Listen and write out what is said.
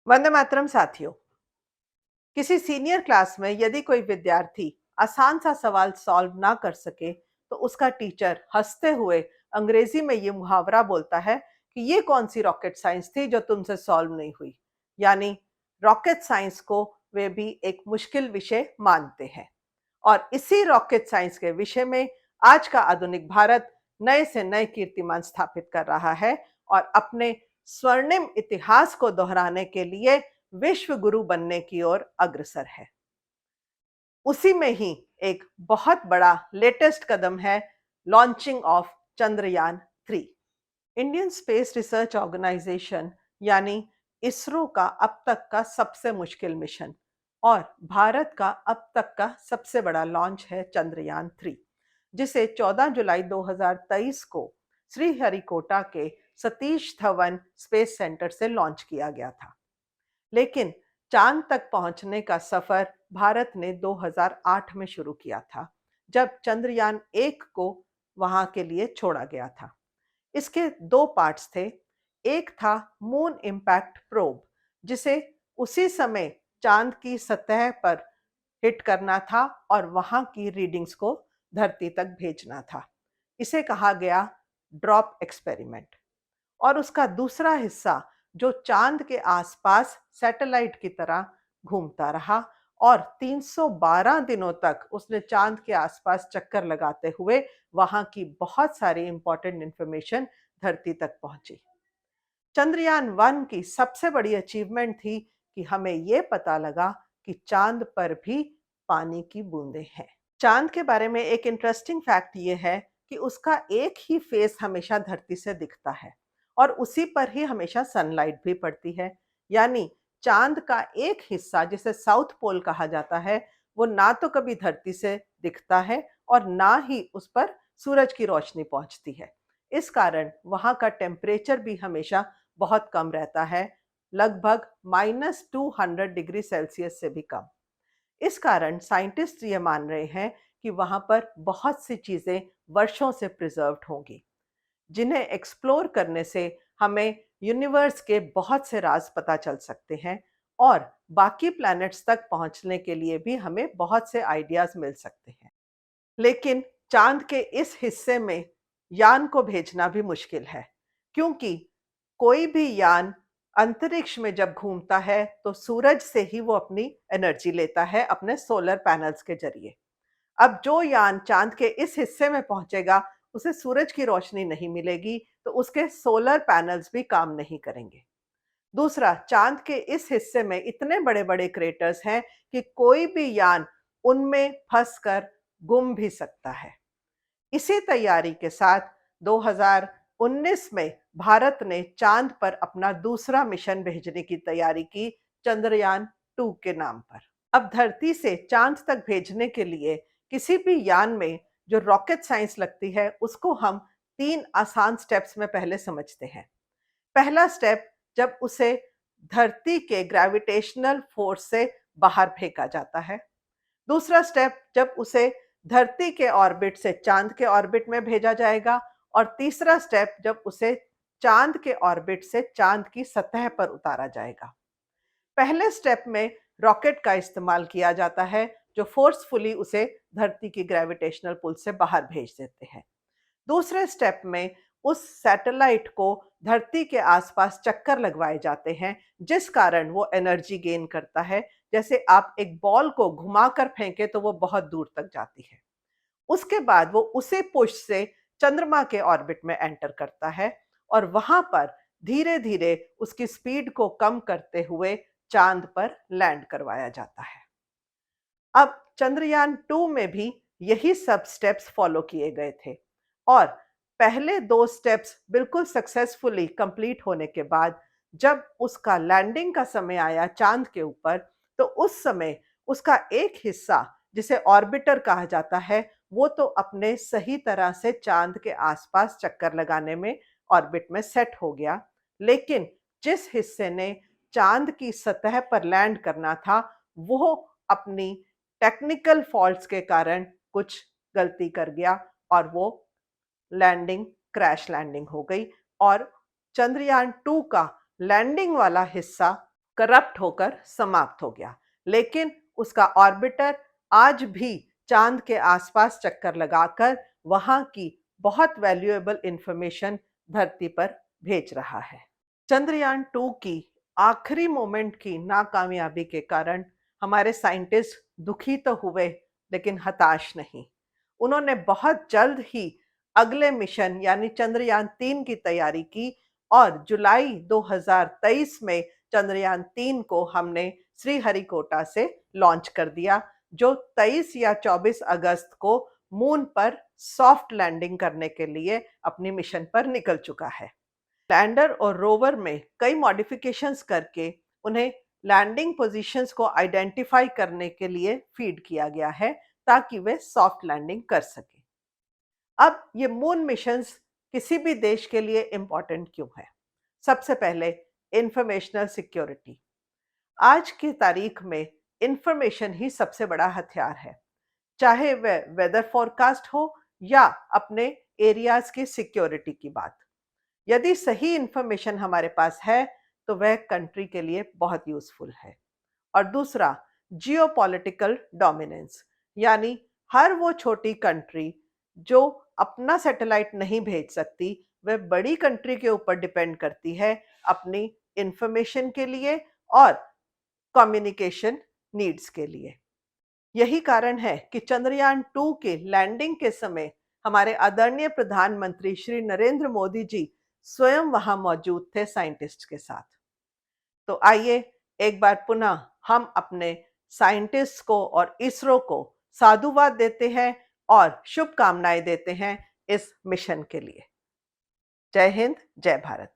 वंदे मातरम साथियों। किसी senior class में यदि कोई विद्यार्थी आसान सा सवाल सॉल्व ना कर सके तो उसका टीचर हंसते हुए अंग्रेजी में ये मुहावरा बोलता है कि ये कौन सी रॉकेट साइंस थी जो तुमसे सॉल्व नहीं हुई। यानी रॉकेट साइंस को वे भी एक मुश्किल विषय मानते हैं। और इसी रॉकेट साइंस के विषय में आज का आधुनिक भारत नए से नए कीर्तिमान स्थापित कर रहा है और अपने स्वर्णिम इतिहास को दोहराने के लिए विश्व गुरु बनने की ओर अग्रसर है। उसी में ही एक बहुत बड़ा लेटेस्ट कदम है launching of Chandrayaan 3। Indian space research organisation यानी इसरो का अब तक का सबसे मुश्किल मिशन और भारत का अब तक का सबसे बड़ा लॉन्च है चंद्रयान 3, जिसे 14 जुलाई 2023 को श्रीहरिकोटा के सतीश धवन स्पेस सेंटर से लॉन्च किया गया था। लेकिन चांद तक पहुंचने का सफर भारत ने 2008 में शुरू किया था, जब चंद्रयान 1 को वहां के लिए छोड़ा गया था। इसके दो पार्ट्स थे। एक था मून इम्पैक्ट प्रोब, जिसे उसी समय चांद की सतह पर हिट करना था और वहां की रीडिंग्स को धरती तक भेजना था। इसे कहा गया ड्रॉप एक्सपेरिमेंट। और उसका दूसरा हिस्सा जो चांद के आसपास सैटेलाइट की तरह घूमता रहा और 312 दिनों तक उसने चांद के आसपास चक्कर लगाते हुए वहां की बहुत सारी इंपॉर्टेंट इंफॉर्मेशन धरती तक पहुंची। चंद्रयान 1 की सबसे बड़ी अचीवमेंट थी कि हमें यह पता लगा कि चांद पर भी पानी की बूंदें हैं। चांद के बारे में एक इंटरेस्टिंग फैक्ट ये है कि उसका एक ही फेस हमेशा धरती से दिखता है और उसी पर ही हमेशा सनलाइट भी पड़ती है। यानी चांद का एक हिस्सा जिसे साउथ पोल कहा जाता है, वो ना तो कभी धरती से दिखता है और ना ही उस पर सूरज की रोशनी पहुंचती है। इस कारण वहां का टेम्परेचर भी हमेशा बहुत कम रहता है, लगभग -200 डिग्री सेल्सियस से भी कम। इस कारण साइंटिस्ट ये मान रहे हैं कि वहां पर बहुत सी चीजें वर्षों से प्रिजर्व्ड होंगी, जिन्हें एक्सप्लोर करने से हमें यूनिवर्स के बहुत से राज पता चल सकते हैं और बाकी प्लैनेट्स तक पहुंचने के लिए भी हमें बहुत से आइडियाज मिल सकते हैं। लेकिन चांद के इस हिस्से में यान को भेजना भी मुश्किल है, क्योंकि कोई भी यान अंतरिक्ष में जब घूमता है तो सूरज से ही वो अपनी एनर्जी लेता है अपने सोलर पैनल्स के जरिए। अब जो यान चांद के इस हिस्से में पहुंचेगा, उसे सूरज की रोशनी नहीं मिलेगी, तो उसके सोलर पैनल्स भी काम नहीं करेंगे। दूसरा, चांद के इस हिस्से में इतने बड़े-बड़े क्रेटर्स हैं कि कोई भी यान उनमें फंसकर गुम भी सकता है। इसी तैयारी के साथ 2019 में भारत ने चांद पर अपना दूसरा मिशन भेजने की तैयारी की, चंद्रयान 2 के नाम पर। अब धरती से चांद तक भेजने के लिए किसी भी यान में जो रॉकेट साइंस लगती है, उसको हम 3 आसान स्टेप्स में पहले समझते हैं। पहला स्टेप, जब उसे धरती के ग्रेविटेशनल फोर्स से बाहर फेंका जाता है। दूसरा स्टेप, जब उसे धरती के ऑर्बिट से चांद के ऑर्बिट में भेजा जाएगा। और तीसरा स्टेप, जब उसे चांद के ऑर्बिट से चांद की सतह पर उतारा जाएगा। पहले स्टेप में रॉकेट का इस्तेमाल किया जाता है, जो फोर्सफुली उसे धरती की ग्रेविटेशनल पुल से बाहर भेज देते हैं। दूसरे स्टेप में उस सैटेलाइट को धरती के आसपास चक्कर लगवाए जाते हैं, जिस कारण वो एनर्जी गेन करता है। जैसे आप एक बॉल को घुमाकर फेंके तो वो बहुत दूर तक जाती है। उसके बाद वो उसे पुश से चंद्रमा के ऑर्बिट में एंटर करता है और वहां पर धीरे धीरे उसकी स्पीड को कम करते हुए चांद पर लैंड करवाया जाता है। अब चंद्रयान 2 में भी यही सब स्टेप्स फॉलो किए गए थे और पहले 2 स्टेप्स बिल्कुल सक्सेसफुली कंप्लीट होने के बाद जब उसका लैंडिंग का समय आया चांद के ऊपर, तो उस समय उसका एक हिस्सा, जिसे ऑर्बिटर कहा जाता है, वो तो अपने सही तरह से चांद के आसपास चक्कर लगाने में ऑर्बिट में सेट हो गया। लेकिन जिस हिस्से ने चांद की सतह पर लैंड करना था, वो अपनी टेक्निकल फॉल्ट्स के कारण कुछ गलती कर गया और वो लैंडिंग क्रैश लैंडिंग हो गई और चंद्रयान 2 का लैंडिंग वाला हिस्सा करप्ट होकर समाप्त हो गया। लेकिन उसका ऑर्बिटर आज भी चांद के आसपास चक्कर लगाकर वहां की बहुत वैल्यूएबल इंफॉर्मेशन धरती पर भेज रहा है। चंद्रयान 2 की आखिरी मोमेंट की नाकामयाबी के कारण हमारे साइंटिस्ट दुखी तो हुए, लेकिन हताश नहीं। उन्होंने बहुत जल्द ही अगले मिशन यानी चंद्रयान 3 की तैयारी की और जुलाई 2023 में चंद्रयान 3 को हमने श्रीहरिकोटा से लॉन्च कर दिया, जो 23 या 24 अगस्त को मून पर सॉफ्ट लैंडिंग करने के लिए अपनी मिशन पर निकल चुका है। लैंडर और रोवर में कई मॉडिफिकेशंस करके उन्हें लैंडिंग पोजीशंस को आइडेंटिफाई करने के लिए फीड किया गया है, ताकि वे सॉफ्ट लैंडिंग कर सके। अब ये मून मिशंस किसी भी देश के लिए इंपॉर्टेंट क्यों है? सबसे पहले इंफॉर्मेशनल सिक्योरिटी। आज की तारीख में इंफॉर्मेशन ही सबसे बड़ा हथियार है, चाहे वह वेदर फोरकास्ट हो या अपने एरियाज की सिक्योरिटी की बात। यदि सही इंफॉर्मेशन हमारे पास है तो वह कंट्री के लिए बहुत यूजफुल है। और दूसरा, जियोपॉलिटिकल डोमिनेंस, यानी हर वो छोटी कंट्री जो अपना सैटेलाइट नहीं भेज सकती, वह बड़ी कंट्री के ऊपर डिपेंड करती है अपनी इंफॉर्मेशन के लिए और कम्युनिकेशन नीड्स के लिए। यही कारण है कि चंद्रयान 2 के लैंडिंग के समय हमारे आदरणीय प्रधानमंत्री श्री नरेंद्र मोदी जी स्वयं वहां मौजूद थे साइंटिस्ट के साथ। तो आइए एक बार पुनः हम अपने साइंटिस्ट को और इसरो को साधुवाद देते हैं और शुभकामनाएं देते हैं इस मिशन के लिए। जय हिंद, जय भारत।